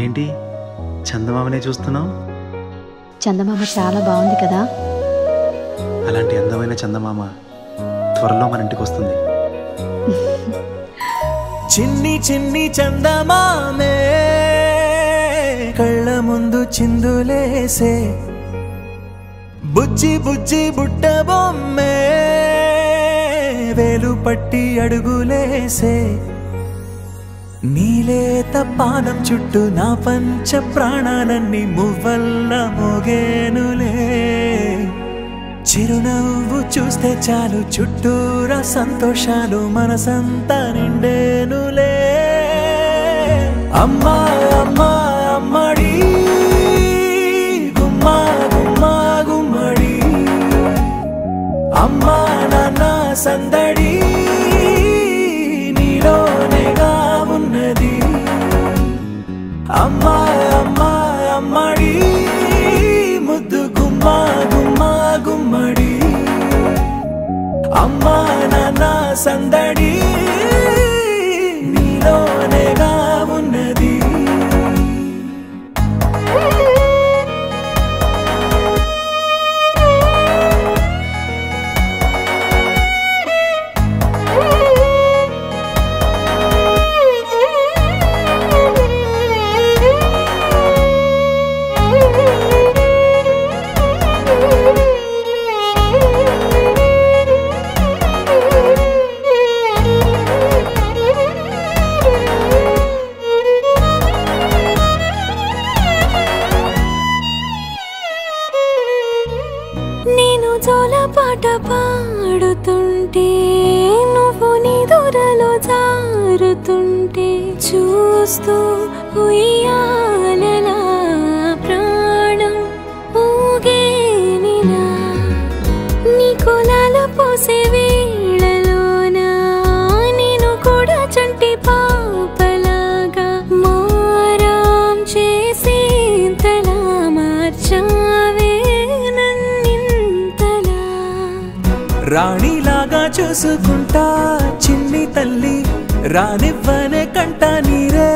ఏంటి చందమామనే చూస్తున్నావు? చందమామ చాలా బాగుంది కదా. అలాంటి అందమైన చందమామ త్వరలో మన ఇంటికి వస్తుంది. చిన్ని చిన్ని చందమామే కళ్ళ ముందు చిందులేసే, బుజ్జి బుజ్జి బుట్ట బొమ్మే వేలు పట్టి అడుగులేసే, నీలేత పాదం చుట్టూ నా పంచ ప్రాణాలన్నీ మువ్వల్ల మోగేనులే, చిరునవ్వు చూస్తే చాలు చుట్టూరా సంతోషాలు మనసంతా నిండేనులే. అమ్మా అమ్మా అమ్మడి గుమ్మా గుమ్మా గుమ్మడి, అమ్మా నాన్న సందడి నీలోనేగా ఉన్నది. అమ్మా అమ్మా అమ్మడి ముద్దు గుమ్మా గుమ్మా గుమ్మడి, అమ్మా నాన్న సందడి నీలోనేగా ఉన్నది. నేను జోలపాట పాడుతుంటే నువ్వు నీ దూరలో జారుతుంటే, చూస్తూ ఉయ్యాలలా ప్రాణం ఊగేనిలా, నీ కులాల పోసే వేళలోనా నేను కూడా చంటి పాపలాగా మారాం చేసేంతలా మార్చావే నన్నింతలా. రాణిలాగా చూసుకుంటా చిన్ని తల్లి, రానివ్వనే కంట నీరే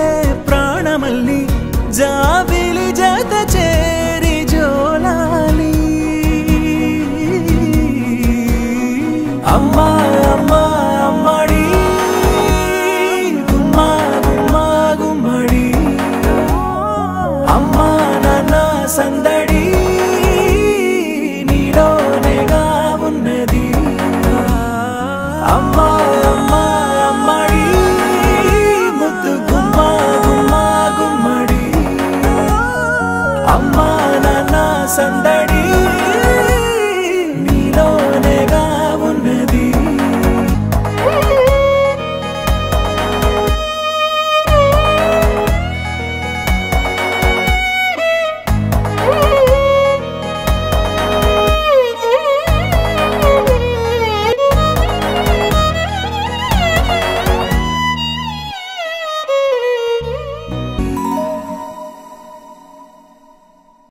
ప్రాణమల్లి, జాబిలి జత చేరి జోలాలి. అమ్మా అమ్మా అమ్మడి గుమ్మా గుమ్మా గుమ్మడి, అమ్మా నాన్న సందడి నీలోనేగా ఉన్నది. అమ్మా అమ్మా అమ్మడి ముద్దు గుమ్మా గుమ్మా గుమ్మడి, అమ్మా నాన్న సందడి